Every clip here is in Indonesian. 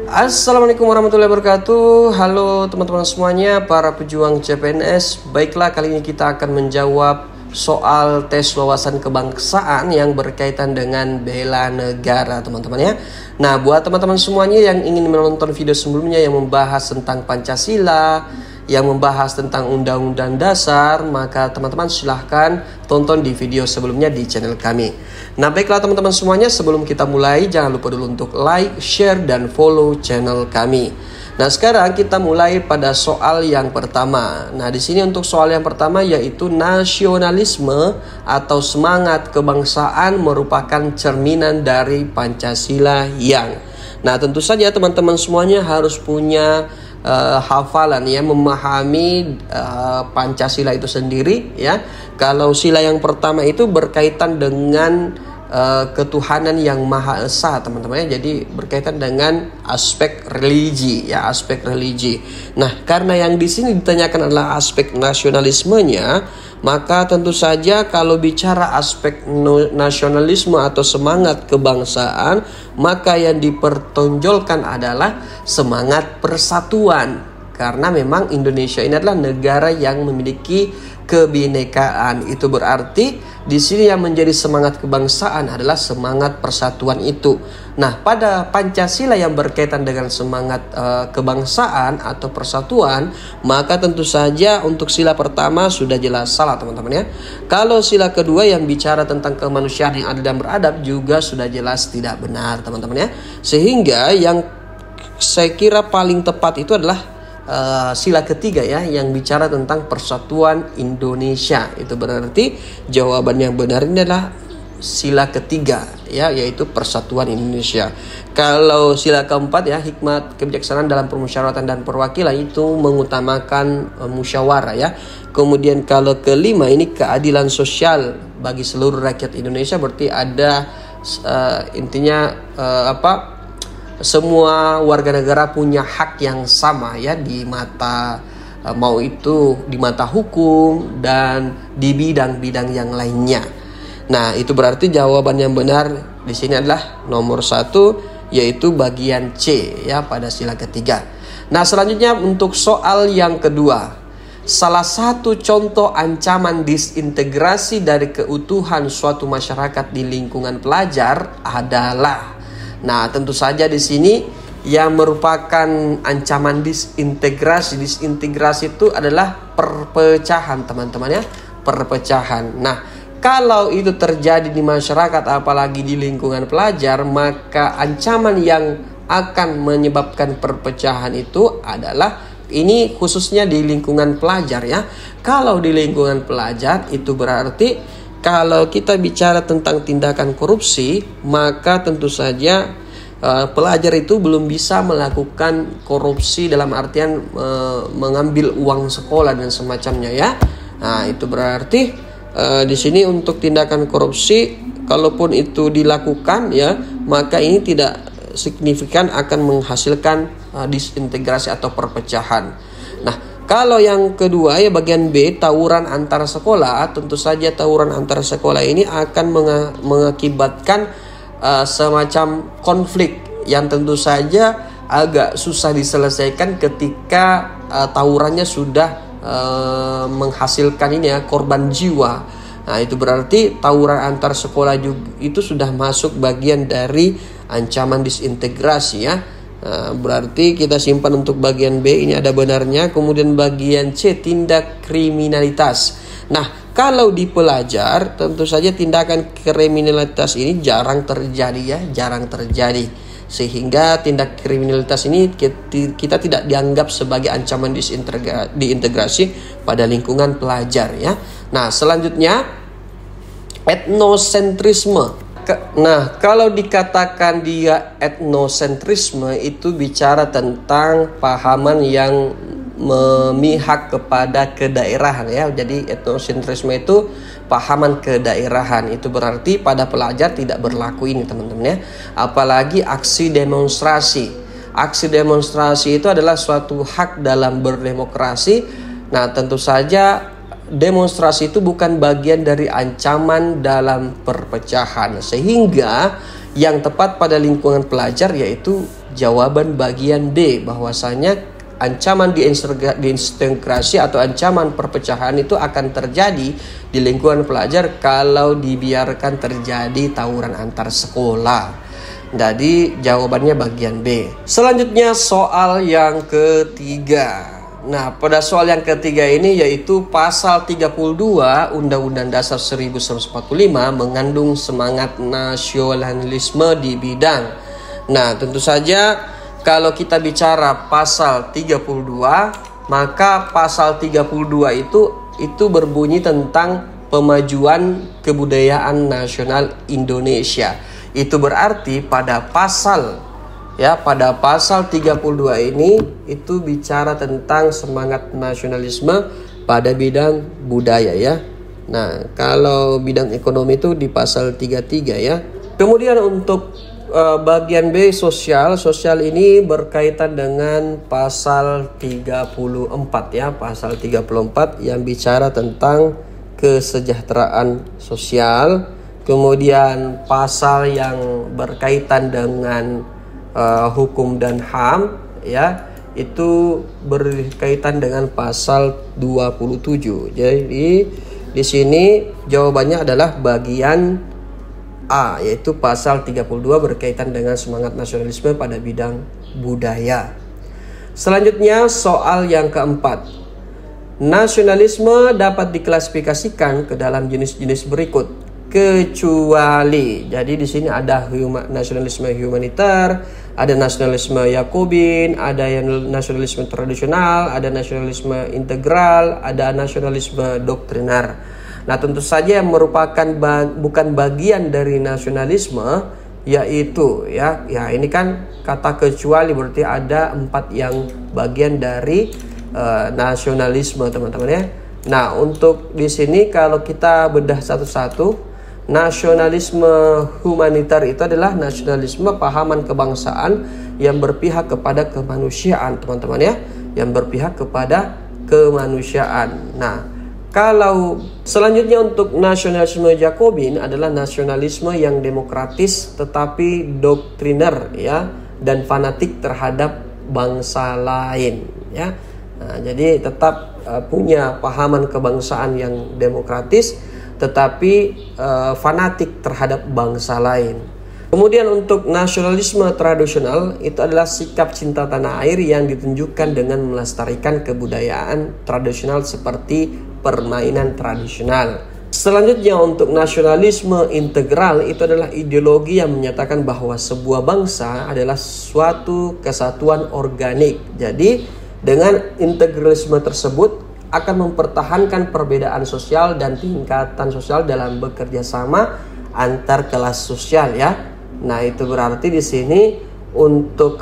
Assalamualaikum warahmatullahi wabarakatuh. Halo teman-teman semuanya, para pejuang CPNS. Baiklah, kali ini kita akan menjawab soal tes wawasan kebangsaan yang berkaitan dengan bela negara, teman-teman ya. Nah, buat teman-teman semuanya yang ingin menonton video sebelumnya yang membahas tentang Pancasila, yang membahas tentang Undang-Undang Dasar, maka teman-teman silahkan tonton di video sebelumnya di channel kami. Nah, baiklah teman-teman semuanya, sebelum kita mulai jangan lupa dulu untuk like, share, dan follow channel kami. Nah, sekarang kita mulai pada soal yang pertama. Nah, di sini untuk soal yang pertama yaitu nasionalisme atau semangat kebangsaan merupakan cerminan dari Pancasila yang. Nah, tentu saja teman-teman semuanya harus punya hafalan ya, memahami Pancasila itu sendiri ya. Kalau sila yang pertama itu berkaitan dengan ketuhanan yang Maha Esa, teman-teman ya. Jadi berkaitan dengan aspek religi ya, aspek religi. Nah, karena yang di sini ditanyakan adalah aspek nasionalismenya, maka tentu saja kalau bicara aspek nasionalisme atau semangat kebangsaan, maka yang dipertonjolkan adalah semangat persatuan. Karena memang Indonesia ini adalah negara yang memiliki kebinekaan. Itu berarti di sini yang menjadi semangat kebangsaan adalah semangat persatuan itu. Nah, pada Pancasila yang berkaitan dengan semangat kebangsaan atau persatuan, maka tentu saja untuk sila pertama sudah jelas salah, teman-teman ya. Kalau sila kedua yang bicara tentang kemanusiaan yang adil dan beradab juga sudah jelas tidak benar, teman-teman ya. Sehingga yang saya kira paling tepat itu adalah sila ketiga ya, yang bicara tentang persatuan Indonesia. Itu berarti jawaban yang benar ini adalah sila ketiga ya, yaitu persatuan Indonesia. Kalau sila keempat ya, hikmat kebijaksanaan dalam permusyawaratan dan perwakilan, itu mengutamakan musyawarah ya. Kemudian kalau kelima ini keadilan sosial bagi seluruh rakyat Indonesia, berarti ada intinya semua warga negara punya hak yang sama ya, di mata mau itu di mata hukum dan di bidang-bidang yang lainnya. Nah, itu berarti jawaban yang benar di sini adalah nomor 1, yaitu bagian C ya, pada sila ketiga. Nah, selanjutnya untuk soal yang kedua. Salah satu contoh ancaman disintegrasi dari keutuhan suatu masyarakat di lingkungan pelajar adalah. Nah, tentu saja di sini yang merupakan ancaman disintegrasi itu adalah perpecahan, teman-teman ya, perpecahan. Nah, kalau itu terjadi di masyarakat apalagi di lingkungan pelajar, maka ancaman yang akan menyebabkan perpecahan itu adalah ini khususnya di lingkungan pelajar ya. Kalau di lingkungan pelajar itu berarti kalau kita bicara tentang tindakan korupsi, maka tentu saja pelajar itu belum bisa melakukan korupsi dalam artian mengambil uang sekolah dan semacamnya ya. Nah, itu berarti di sini untuk tindakan korupsi, kalaupun itu dilakukan ya, maka ini tidak signifikan akan menghasilkan disintegrasi atau perpecahan. Nah, kalau yang kedua ya, bagian B, tawuran antar sekolah, tentu saja tawuran antar sekolah ini akan mengakibatkan semacam konflik yang tentu saja agak susah diselesaikan ketika tawurannya sudah menghasilkan ini ya, korban jiwa. Nah, itu berarti tawuran antar sekolah juga itu sudah masuk bagian dari ancaman disintegrasi ya. Berarti kita simpan untuk bagian B, ini ada benarnya. Kemudian bagian C, tindak kriminalitas. Nah, kalau di pelajar tentu saja tindakan kriminalitas ini jarang terjadi ya, jarang terjadi. Sehingga tindak kriminalitas ini kita tidak dianggap sebagai ancaman diintegrasi pada lingkungan pelajar ya. Nah, selanjutnya etnosentrisme. Nah, kalau dikatakan dia etnosentrisme itu bicara tentang pahaman yang memihak kepada kedaerahan ya. Jadi etnosentrisme itu pahaman kedaerahan. Itu berarti pada pelajar tidak berlaku ini, teman-teman ya. Apalagi aksi demonstrasi. Aksi demonstrasi itu adalah suatu hak dalam berdemokrasi. Nah, tentu saja demonstrasi itu bukan bagian dari ancaman dalam perpecahan. Sehingga Yang tepat pada lingkungan pelajar yaitu jawaban bagian D, bahwasanya ancaman disintegrasi atau ancaman perpecahan itu akan terjadi di lingkungan pelajar kalau dibiarkan terjadi tawuran antar sekolah. Jadi jawabannya bagian B. Selanjutnya soal yang ketiga. Nah, pada soal yang ketiga ini yaitu pasal 32 Undang-Undang Dasar 1945 mengandung semangat nasionalisme di bidang. Nah, tentu saja kalau kita bicara pasal 32, maka pasal 32 itu berbunyi tentang pemajuan kebudayaan nasional Indonesia. Itu berarti pada pasal 32 ini itu bicara tentang semangat nasionalisme pada bidang budaya ya. Nah, kalau bidang ekonomi itu di pasal 33 ya. Kemudian untuk bagian B sosial ini berkaitan dengan pasal 34 ya, pasal 34 yang bicara tentang kesejahteraan sosial. Kemudian pasal yang berkaitan dengan hukum dan HAM ya, itu berkaitan dengan pasal 27. Jadi di sini jawabannya adalah bagian A, yaitu pasal 32 berkaitan dengan semangat nasionalisme pada bidang budaya. Selanjutnya soal yang keempat. Nasionalisme dapat diklasifikasikan ke dalam jenis-jenis berikut kecuali. Jadi di sini ada nasionalisme humaniter, ada nasionalisme Yakobin, ada yang nasionalisme tradisional, ada nasionalisme integral, ada nasionalisme doktriner. Nah, tentu saja yang merupakan bukan bagian dari nasionalisme yaitu ya ini kan kata kecuali, berarti ada 4 yang bagian dari nasionalisme teman-teman ya. Nah, untuk di sini kalau kita bedah satu-satu, nasionalisme humaniter itu adalah nasionalisme pahaman kebangsaan yang berpihak kepada kemanusiaan teman-teman ya, yang berpihak kepada kemanusiaan. Nah, kalau selanjutnya untuk nasionalisme Jakobin adalah nasionalisme yang demokratis tetapi doktriner ya, dan fanatik terhadap bangsa lain ya. Nah, jadi tetap punya pahaman kebangsaan yang demokratis tetapi fanatik terhadap bangsa lain. Kemudian untuk nasionalisme tradisional itu adalah sikap cinta tanah air yang ditunjukkan dengan melestarikan kebudayaan tradisional seperti permainan tradisional. Selanjutnya untuk nasionalisme integral itu adalah ideologi yang menyatakan bahwa sebuah bangsa adalah suatu kesatuan organik. Jadi dengan integralisme tersebut akan mempertahankan perbedaan sosial dan tingkatan sosial dalam bekerja sama antar kelas sosial ya. Nah, itu berarti di sini untuk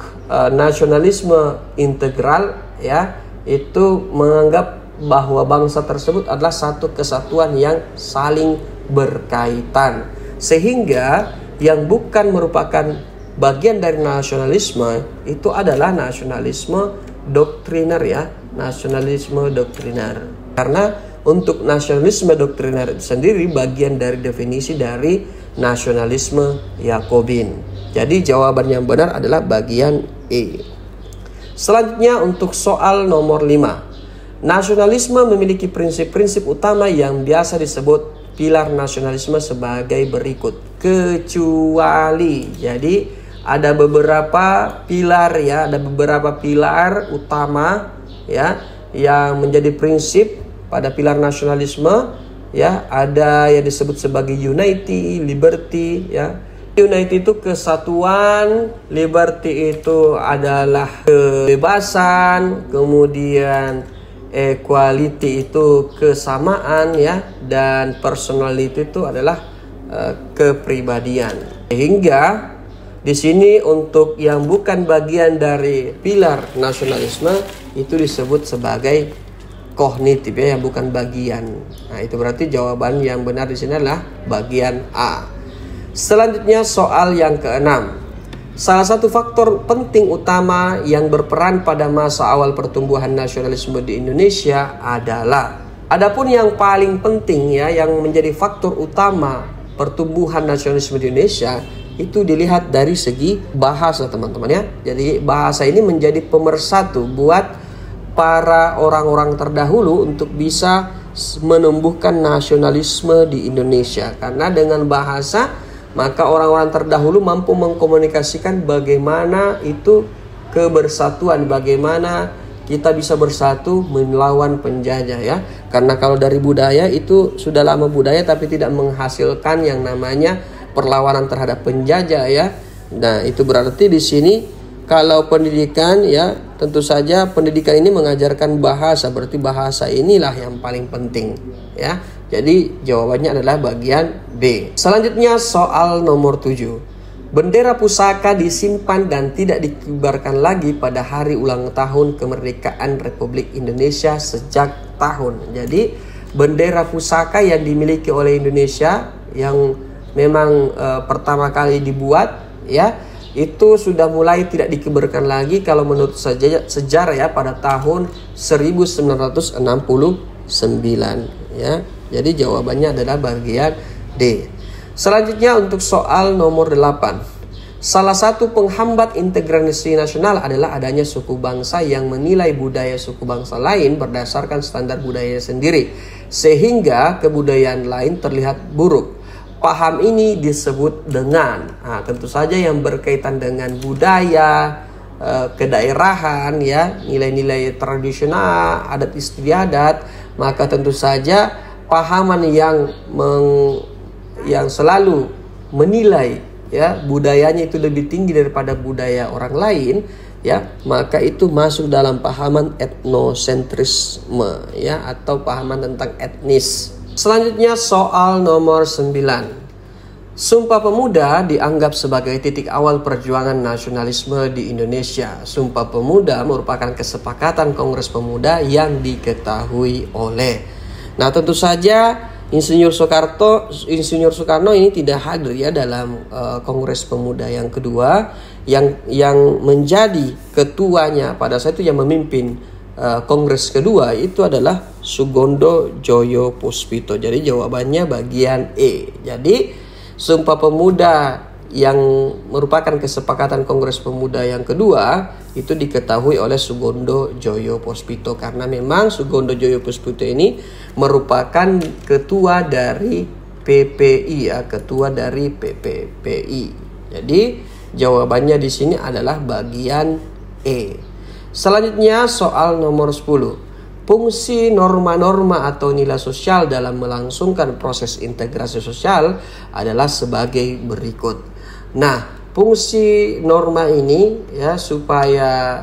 nasionalisme integral ya, itu menganggap bahwa bangsa tersebut adalah satu kesatuan yang saling berkaitan, sehingga yang bukan merupakan bagian dari nasionalisme itu adalah nasionalisme doktriner ya, nasionalisme doktriner. Karena untuk nasionalisme doktriner itu sendiri bagian dari definisi dari nasionalisme Yakobin. Jadi jawaban yang benar adalah bagian E. Selanjutnya untuk soal nomor 5. Nasionalisme memiliki prinsip-prinsip utama yang biasa disebut pilar nasionalisme sebagai berikut. Kecuali. Jadi ada beberapa pilar ya, ada beberapa pilar utama ya yang menjadi prinsip pada pilar nasionalisme ya. Ada yang disebut sebagai unity, liberty ya. Unity itu kesatuan, liberty itu adalah kebebasan, kemudian equality itu kesamaan ya, dan personality itu adalah kepribadian. Sehingga di sini untuk yang bukan bagian dari pilar nasionalisme itu disebut sebagai kognitif ya, yang bukan bagian. Nah, itu berarti jawaban yang benar di sini adalah bagian A. Selanjutnya soal yang keenam. Salah satu faktor penting utama yang berperan pada masa awal pertumbuhan nasionalisme di Indonesia adalah, adapun yang paling penting ya, yang menjadi faktor utama pertumbuhan nasionalisme di Indonesia itu dilihat dari segi bahasa teman-teman ya. Jadi bahasa ini menjadi pemersatu buat para orang-orang terdahulu untuk bisa menumbuhkan nasionalisme di Indonesia. Karena dengan bahasa maka orang-orang terdahulu mampu mengkomunikasikan bagaimana itu kebersatuan, bagaimana kita bisa bersatu melawan penjajah ya. Karena kalau dari budaya itu sudah lama budaya tapi tidak menghasilkan yang namanya perlawanan terhadap penjajah ya. Nah, itu berarti di sini kalau pendidikan ya, tentu saja pendidikan ini mengajarkan bahasa, berarti bahasa inilah yang paling penting ya. Jadi jawabannya adalah bagian B. Selanjutnya soal nomor 7. Bendera pusaka disimpan dan tidak dikibarkan lagi pada hari ulang tahun kemerdekaan Republik Indonesia sejak tahun. Jadi bendera pusaka yang dimiliki oleh Indonesia yang memang pertama kali dibuat ya, itu sudah mulai tidak dikibarkan lagi kalau menurut sejarah ya pada tahun 1969 ya. Jadi jawabannya adalah bagian D. Selanjutnya untuk soal nomor 8. Salah satu penghambat integrasi nasional adalah adanya suku bangsa yang menilai budaya suku bangsa lain berdasarkan standar budaya sendiri, sehingga kebudayaan lain terlihat buruk. Paham ini disebut dengan, tentu saja yang berkaitan dengan budaya, kedaerahan ya, nilai-nilai tradisional, adat istiadat, maka tentu saja pahaman yang selalu menilai ya budayanya itu lebih tinggi daripada budaya orang lain ya, maka itu masuk dalam pahaman etnosentrisme ya, atau pahaman tentang etnis. Selanjutnya soal nomor 9. Sumpah Pemuda dianggap sebagai titik awal perjuangan nasionalisme di Indonesia. Sumpah Pemuda merupakan kesepakatan Kongres Pemuda yang diketahui oleh. Nah, tentu saja Insinyur Soekarno ini tidak hadir ya dalam Kongres Pemuda yang kedua, yang menjadi ketuanya pada saat itu, yang memimpin Kongres kedua itu adalah Sugondo Joyo Puspito. Jadi jawabannya bagian E. Jadi Sumpah Pemuda yang merupakan kesepakatan Kongres Pemuda yang kedua itu diketahui oleh Sugondo Joyo Puspito, karena memang Sugondo Joyo Puspito ini merupakan ketua dari PPI ya, ketua dari PPPI. Jadi jawabannya di sini adalah bagian E. Selanjutnya soal nomor 10. Fungsi norma-norma atau nilai sosial dalam melangsungkan proses integrasi sosial adalah sebagai berikut. Nah, fungsi norma ini ya supaya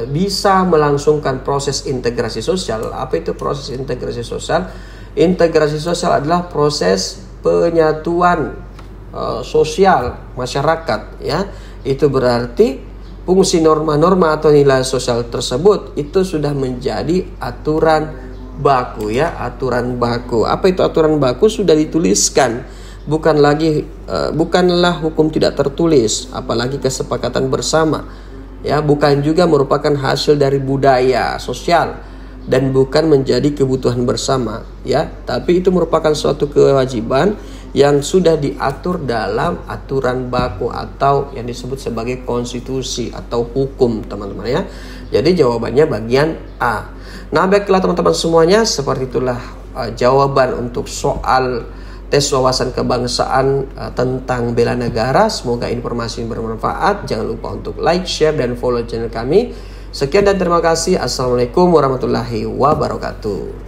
bisa melangsungkan proses integrasi sosial. Apa itu proses integrasi sosial? Integrasi sosial adalah proses penyatuan sosial masyarakat ya. Itu berarti fungsi norma-norma atau nilai sosial tersebut itu sudah menjadi aturan baku ya, aturan baku. Apa itu aturan baku? Sudah dituliskan. Bukanlah hukum tidak tertulis, apalagi kesepakatan bersama ya, bukan juga merupakan hasil dari budaya sosial dan bukan menjadi kebutuhan bersama ya, tapi itu merupakan suatu kewajiban yang sudah diatur dalam aturan baku atau yang disebut sebagai konstitusi atau hukum teman-teman ya. Jadi jawabannya bagian A. Nah, baiklah teman-teman semuanya, seperti itulah jawaban untuk soal tes wawasan kebangsaan tentang bela negara. Semoga informasi ini bermanfaat. Jangan lupa untuk like, share, dan follow channel kami. Sekian dan terima kasih. Assalamualaikum warahmatullahi wabarakatuh.